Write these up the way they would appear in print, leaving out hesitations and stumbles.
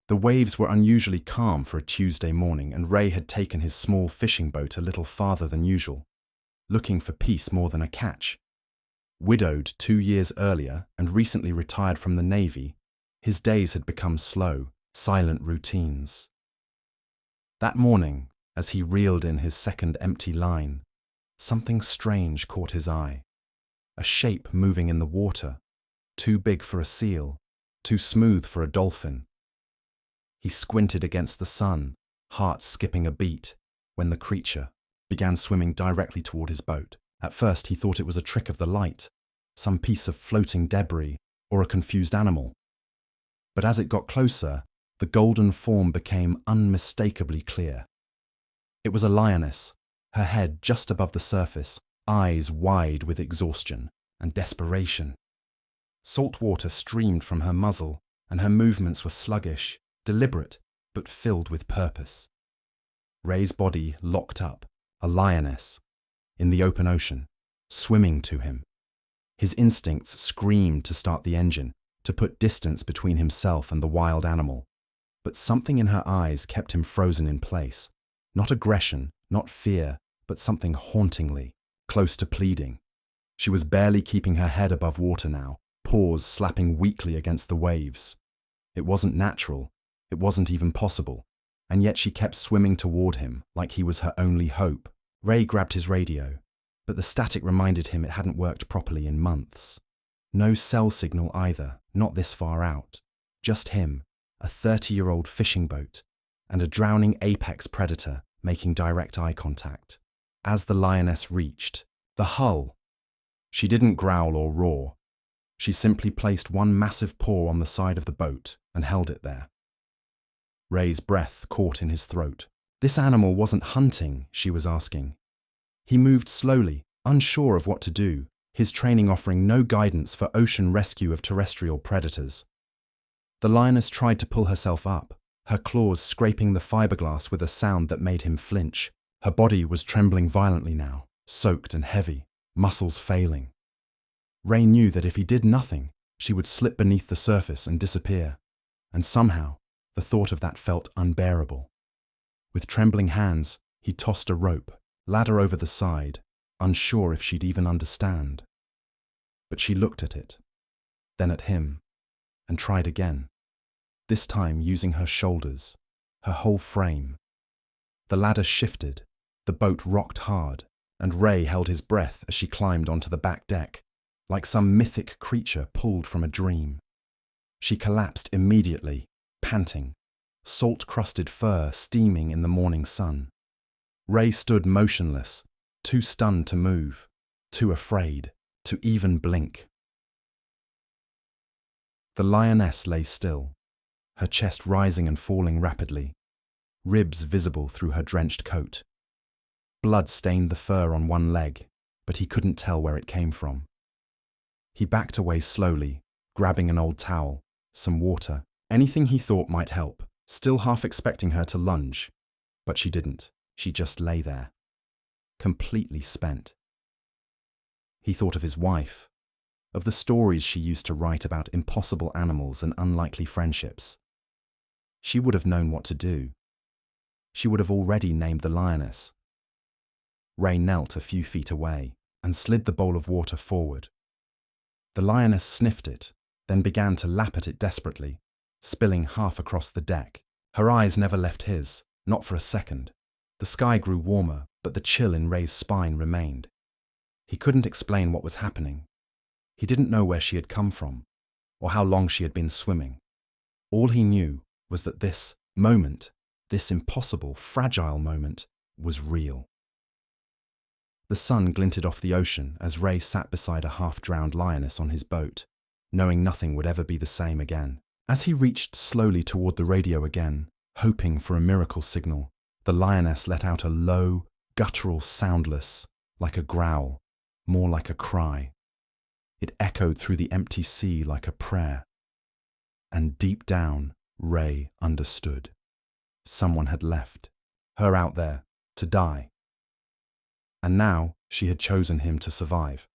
The waves were unusually calm for a Tuesday morning, and Ray had taken his small fishing boat a little farther than usual, looking for peace more than a catch. Widowed 2 years earlier and recently retired from the Navy, his days had become slow, silent routines. That morning, as he reeled in his second empty line, something strange caught his eye. A shape moving in the water, too big for a seal, too smooth for a dolphin. He squinted against the sun, heart skipping a beat, when the creature began swimming directly toward his boat. At first he thought it was a trick of the light, some piece of floating debris or a confused animal. But as it got closer, the golden form became unmistakably clear. It was a lioness, her head just above the surface, eyes wide with exhaustion and desperation. Salt water streamed from her muzzle, and her movements were sluggish, deliberate, but filled with purpose. Ray's body locked up, a lioness, in the open ocean, swimming to him. His instincts screamed to start the engine, to put distance between himself and the wild animal. But something in her eyes kept him frozen in place. Not aggression, not fear, but something hauntingly, close to pleading. She was barely keeping her head above water now, paws slapping weakly against the waves. It wasn't natural. It wasn't even possible, and yet she kept swimming toward him like he was her only hope. Ray grabbed his radio, but the static reminded him it hadn't worked properly in months. No cell signal either, not this far out. Just him, a 30-year-old fishing boat, and a drowning apex predator making direct eye contact. As the lioness reached the hull, she didn't growl or roar. She simply placed one massive paw on the side of the boat and held it there. Ray's breath caught in his throat. This animal wasn't hunting, she was asking. He moved slowly, unsure of what to do, his training offering no guidance for ocean rescue of terrestrial predators. The lioness tried to pull herself up, her claws scraping the fiberglass with a sound that made him flinch. Her body was trembling violently now, soaked and heavy, muscles failing. Ray knew that if he did nothing, she would slip beneath the surface and disappear, and somehow, the thought of that felt unbearable. With trembling hands, he tossed a rope, ladder over the side, unsure if she'd even understand. But she looked at it, then at him, and tried again, this time using her shoulders, her whole frame. The ladder shifted, the boat rocked hard, and Ray held his breath as she climbed onto the back deck, like some mythic creature pulled from a dream. She collapsed immediately, panting, salt-crusted fur steaming in the morning sun. Ray stood motionless, too stunned to move, too afraid to even blink. The lioness lay still, her chest rising and falling rapidly, ribs visible through her drenched coat. Blood stained the fur on one leg, but he couldn't tell where it came from. He backed away slowly, grabbing an old towel, some water, anything he thought might help, still half expecting her to lunge. But she didn't. She just lay there, completely spent. He thought of his wife, of the stories she used to write about impossible animals and unlikely friendships. She would have known what to do. She would have already named the lioness. Ray knelt a few feet away and slid the bowl of water forward. The lioness sniffed it, then began to lap at it desperately, spilling half across the deck. Her eyes never left his, not for a second. The sky grew warmer, but the chill in Ray's spine remained. He couldn't explain what was happening. He didn't know where she had come from, or how long she had been swimming. All he knew was that this moment, this impossible, fragile moment, was real. The sun glinted off the ocean as Ray sat beside a half-drowned lioness on his boat, knowing nothing would ever be the same again. As he reached slowly toward the radio again, hoping for a miracle signal, the lioness let out a low, guttural soundless, like a growl, more like a cry. It echoed through the empty sea like a prayer. And deep down, Ray understood. Someone had left, her out there, to die. And now she had chosen him to survive.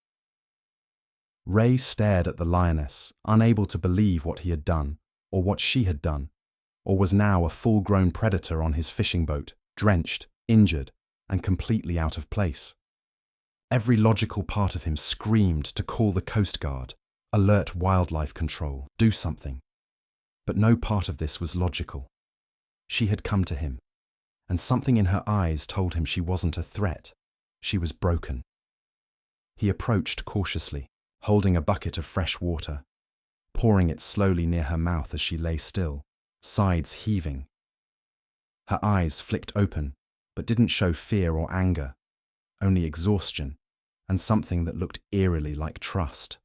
Ray stared at the lioness, unable to believe what he had done, or what she had done. or was now a full-grown predator on his fishing boat, drenched, injured, and completely out of place. Every logical part of him screamed to call the Coast Guard, alert wildlife control, do something. But no part of this was logical. She had come to him, and something in her eyes told him she wasn't a threat. She was broken. He approached cautiously, holding a bucket of fresh water, pouring it slowly near her mouth as she lay still, sides heaving. Her eyes flicked open, but didn't show fear or anger, only exhaustion, and something that looked eerily like trust.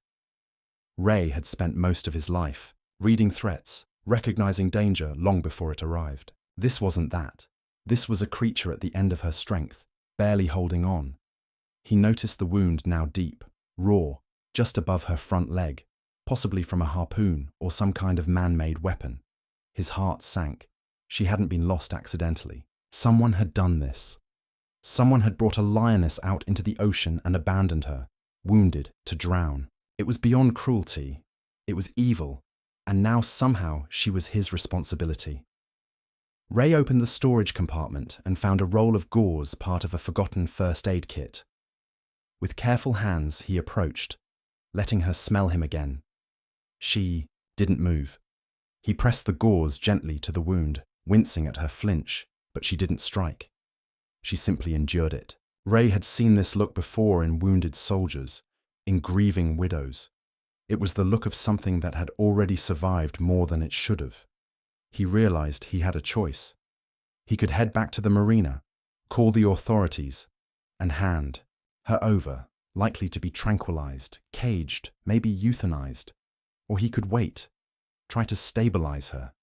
Ray had spent most of his life reading threats, recognizing danger long before it arrived. This wasn't that. This was a creature at the end of her strength, barely holding on. He noticed the wound now deep, raw, just above her front leg, possibly from a harpoon or some kind of man-made weapon. His heart sank. She hadn't been lost accidentally. Someone had done this. Someone had brought a lioness out into the ocean and abandoned her, wounded, to drown. It was beyond cruelty. It was evil, and now somehow she was his responsibility. Ray opened the storage compartment and found a roll of gauze, part of a forgotten first aid kit. With careful hands, he approached, letting her smell him again. She didn't move. He pressed the gauze gently to the wound, wincing at her flinch, but she didn't strike. She simply endured it. Ray had seen this look before in wounded soldiers, in grieving widows. It was the look of something that had already survived more than it should have. He realized he had a choice. He could head back to the marina, call the authorities, and hand her over, likely to be tranquilized, caged, maybe euthanized. Or he could wait, try to stabilize her,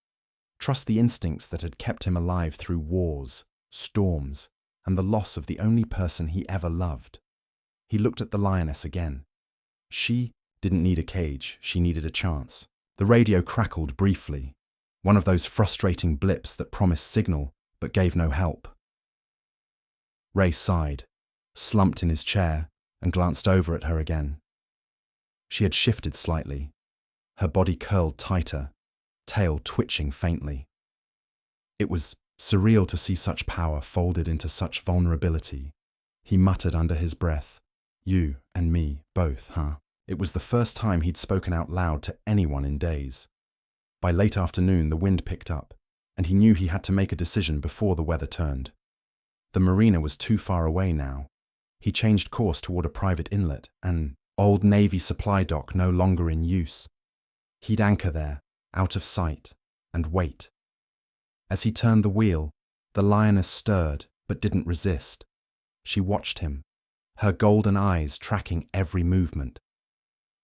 trust the instincts that had kept him alive through wars, storms, and the loss of the only person he ever loved. He looked at the lioness again. She didn't need a cage, she needed a chance. The radio crackled briefly, one of those frustrating blips that promised signal but gave no help. Ray sighed, slumped in his chair, and glanced over at her again. She had shifted slightly, her body curled tighter, tail twitching faintly. It was surreal to see such power folded into such vulnerability. He muttered under his breath, "You and me, both, huh?" It was the first time he'd spoken out loud to anyone in days. By late afternoon, the wind picked up, and he knew he had to make a decision before the weather turned. The marina was too far away now. He changed course toward a private inlet, an old Navy supply dock no longer in use. He'd anchor there, out of sight, and wait. As he turned the wheel, the lioness stirred, but didn't resist. She watched him, her golden eyes tracking every movement.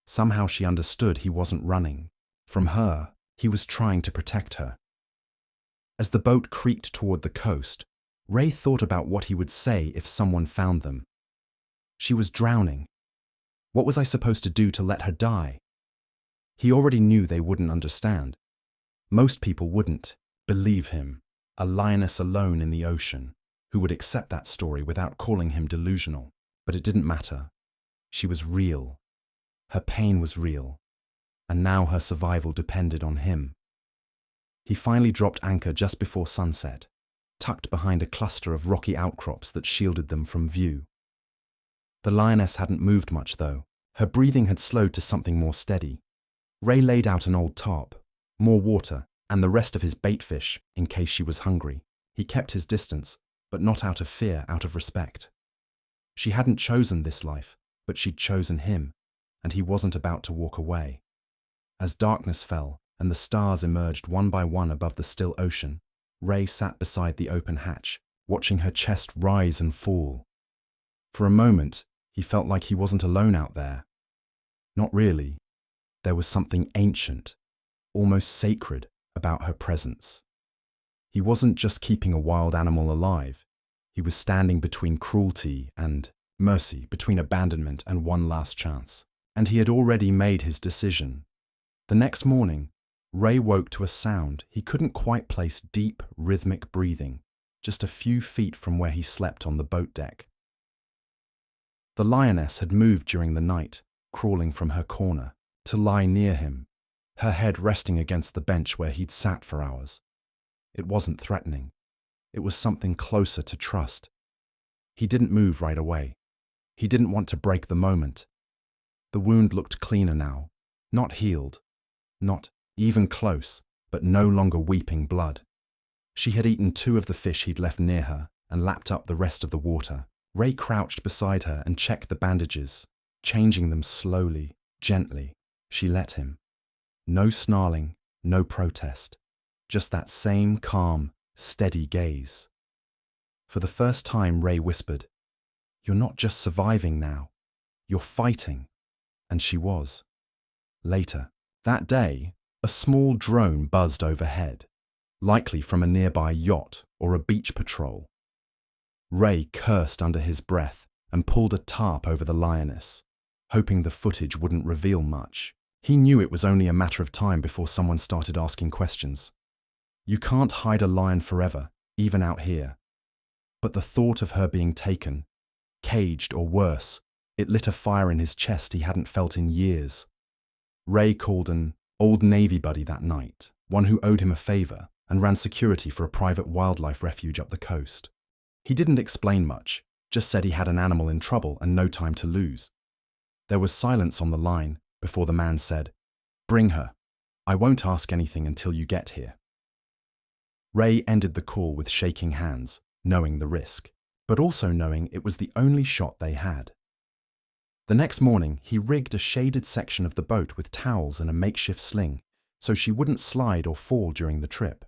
Somehow she understood he wasn't running. From her, he was trying to protect her. As the boat creaked toward the coast, Ray thought about what he would say if someone found them. She was drowning. What was I supposed to do to let her die? He already knew they wouldn't understand. Most people wouldn't believe him, a lioness alone in the ocean, who would accept that story without calling him delusional. But it didn't matter. She was real. Her pain was real, and now her survival depended on him. He finally dropped anchor just before sunset, tucked behind a cluster of rocky outcrops that shielded them from view. The lioness hadn't moved much, though. Her breathing had slowed to something more steady. Ray laid out an old tarp, more water, and the rest of his bait fish in case she was hungry. He kept his distance, but not out of fear, out of respect. She hadn't chosen this life, but she'd chosen him, and he wasn't about to walk away. As darkness fell and the stars emerged one by one above the still ocean, Ray sat beside the open hatch, watching her chest rise and fall. For a moment, he felt like he wasn't alone out there. Not really. There was something ancient, almost sacred, about her presence. He wasn't just keeping a wild animal alive. He was standing between cruelty and mercy, between abandonment and one last chance. And he had already made his decision. The next morning, Ray woke to a sound he couldn't quite place: deep, rhythmic breathing, just a few feet from where he slept on the boat deck. The lioness had moved during the night, crawling from her corner, to lie near him, her head resting against the bench where he'd sat for hours. It wasn't threatening. It was something closer to trust. He didn't move right away. He didn't want to break the moment. The wound looked cleaner now, not healed, not even close, but no longer weeping blood. She had eaten 2 of the fish he'd left near her and lapped up the rest of the water. Ray crouched beside her and checked the bandages, changing them slowly, gently. She let him. No snarling, no protest, just that same calm, steady gaze. For the first time, Ray whispered, "You're not just surviving now, you're fighting." And she was. Later, that day, a small drone buzzed overhead, likely from a nearby yacht or a beach patrol. Ray cursed under his breath and pulled a tarp over the Lioness, hoping the footage wouldn't reveal much. He knew it was only a matter of time before someone started asking questions. You can't hide a lion forever, even out here. But the thought of her being taken, caged or worse, it lit a fire in his chest he hadn't felt in years. Ray called an old Navy buddy that night, one who owed him a favor and ran security for a private wildlife refuge up the coast. He didn't explain much, just said he had an animal in trouble and no time to lose. There was silence on the line before the man said, "Bring her. I won't ask anything until you get here." Ray ended the call with shaking hands, knowing the risk, but also knowing it was the only shot they had. The next morning, he rigged a shaded section of the boat with towels and a makeshift sling, so she wouldn't slide or fall during the trip.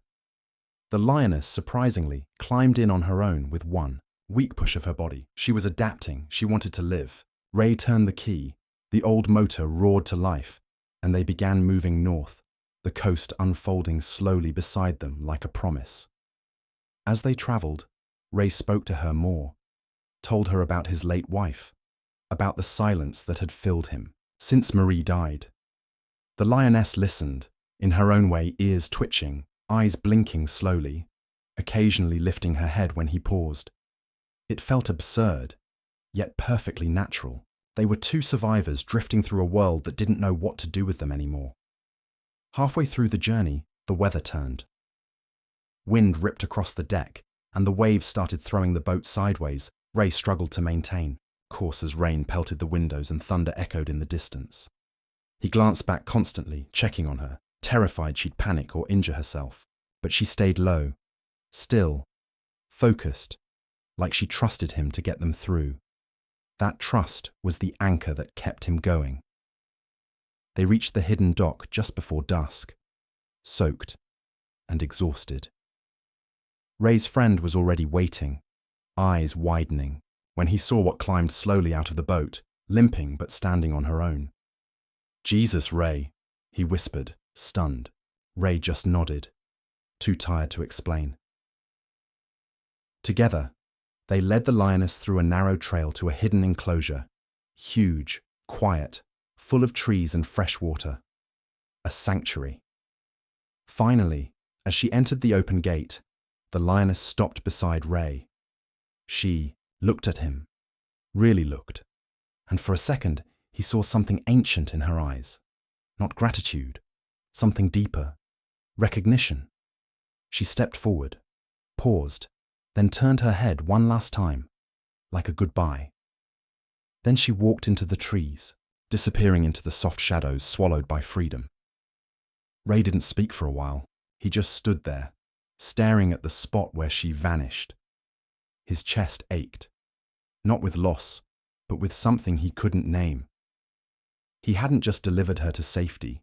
The Lioness, surprisingly, climbed in on her own with one weak push of her body. She was adapting, she wanted to live. Ray turned the key, the old motor roared to life, and they began moving north, the coast unfolding slowly beside them like a promise. As they traveled, Ray spoke to her more, told her about his late wife, about the silence that had filled him since Marie died. The Lioness listened, in her own way, ears twitching, eyes blinking slowly, occasionally lifting her head when he paused. It felt absurd, yet perfectly natural. They were 2 survivors drifting through a world that didn't know what to do with them anymore. Halfway through the journey, the weather turned. Wind ripped across the deck, and the waves started throwing the boat sideways. Ray struggled to maintain course as rain pelted the windows and thunder echoed in the distance. He glanced back constantly, checking on her, terrified she'd panic or injure herself. But she stayed low, still, focused, like she trusted him to get them through. That trust was the anchor that kept him going. They reached the hidden dock just before dusk, soaked and exhausted. Ray's friend was already waiting, eyes widening, when he saw what climbed slowly out of the boat, limping but standing on her own. "Jesus, Ray," he whispered, stunned. Ray just nodded, too tired to explain. Together, they led the Lioness through a narrow trail to a hidden enclosure, huge, quiet, full of trees and fresh water. A sanctuary. Finally, as she entered the open gate, the Lioness stopped beside Ray. She looked at him, really looked, and for a second he saw something ancient in her eyes. Not gratitude, something deeper, recognition. She stepped forward, paused, then turned her head one last time, like a goodbye. Then she walked into the trees, disappearing into the soft shadows, swallowed by freedom. Ray didn't speak for a while. He just stood there, staring at the spot where she vanished. His chest ached, not with loss, but with something he couldn't name. He hadn't just delivered her to safety.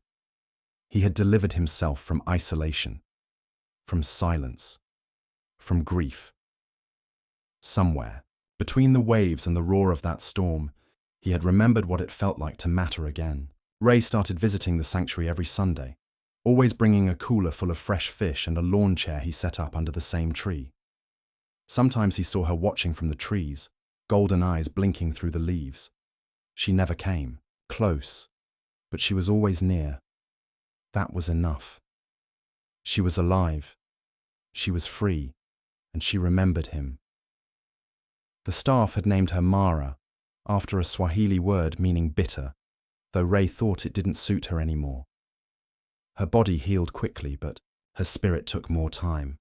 He had delivered himself from isolation, from silence, from grief. Somewhere, between the waves and the roar of that storm, he had remembered what it felt like to matter again. Ray started visiting the sanctuary every Sunday, always bringing a cooler full of fresh fish and a lawn chair he set up under the same tree. Sometimes he saw her watching from the trees, golden eyes blinking through the leaves. She never came, close, but she was always near. That was enough. She was alive, she was free, and she remembered him. The staff had named her Mara, after a Swahili word meaning bitter, though Ray thought it didn't suit her anymore. Her body healed quickly, but her spirit took more time.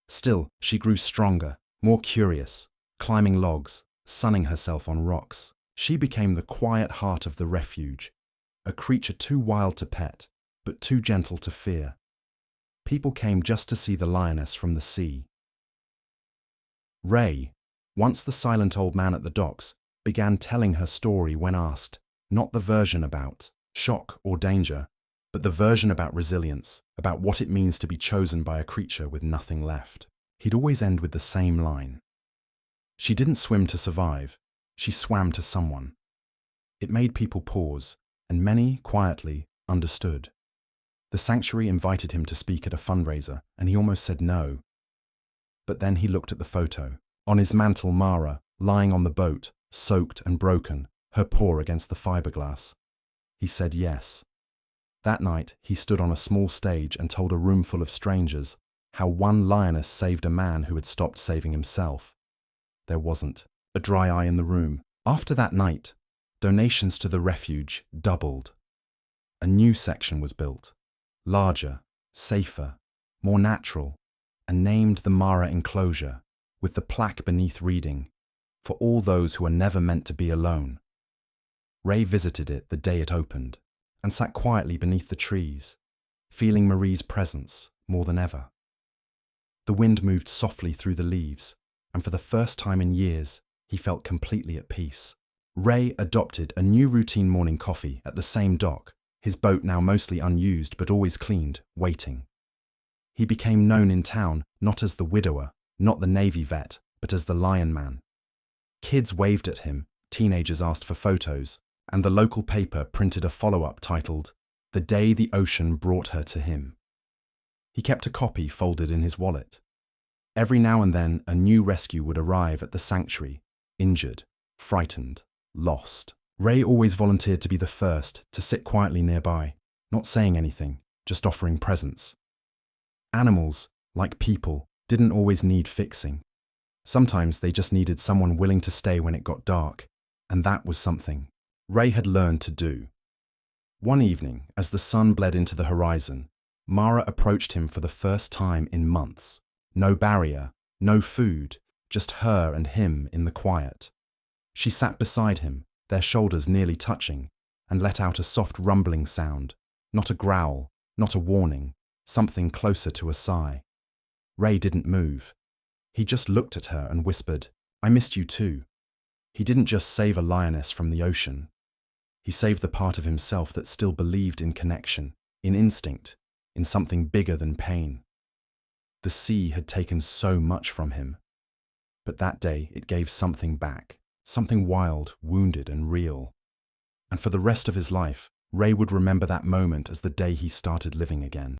Still, she grew stronger, more curious, climbing logs, sunning herself on rocks. She became the quiet heart of the refuge, a creature too wild to pet, but too gentle to fear. People came just to see the lioness from the sea. Ray, once the silent old man at the docks, began telling her story when asked, not the version about shock or danger, but the version about resilience, about what it means to be chosen by a creature with nothing left. He'd always end with the same line. She didn't swim to survive, she swam to someone. It made people pause, and many, quietly, understood. The sanctuary invited him to speak at a fundraiser, and he almost said no. But then he looked at the photo. On his mantle, Mara, lying on the boat, soaked and broken, her paw against the fiberglass. He said yes. That night, he stood on a small stage and told a room full of strangers how one lioness saved a man who had stopped saving himself. There wasn't a dry eye in the room. After that night, donations to the refuge doubled. A new section was built, larger, safer, more natural, and named the Mara enclosure, with the plaque beneath reading, "For all those who are never meant to be alone." Ray visited it the day it opened, and sat quietly beneath the trees, feeling Marie's presence more than ever. The wind moved softly through the leaves, and for the first time in years, he felt completely at peace. Ray adopted a new routine morning coffee at the same dock, his boat now mostly unused but always cleaned, waiting. He became known in town not as the widower, not the Navy vet, but as the Lion Man. Kids waved at him, teenagers asked for photos, and the local paper printed a follow-up titled, "The Day the Ocean Brought Her to Him." He kept a copy folded in his wallet. Every now and then, a new rescue would arrive at the sanctuary, injured, frightened, lost. Ray always volunteered to be the first, to sit quietly nearby, not saying anything, just offering presence. Animals, like people, didn't always need fixing. Sometimes they just needed someone willing to stay when it got dark, and that was something Ray had learned to do. One evening, as the sun bled into the horizon, Mara approached him for the first time in months. No barrier, no food, just her and him in the quiet. She sat beside him, their shoulders nearly touching, and let out a soft rumbling sound, not a growl, not a warning, something closer to a sigh. Ray didn't move. He just looked at her and whispered, "I missed you too." He didn't just save a lioness from the ocean. He saved the part of himself that still believed in connection, in instinct, in something bigger than pain. The sea had taken so much from him, but that day it gave something back, something wild, wounded and real. And for the rest of his life, Ray would remember that moment as the day he started living again.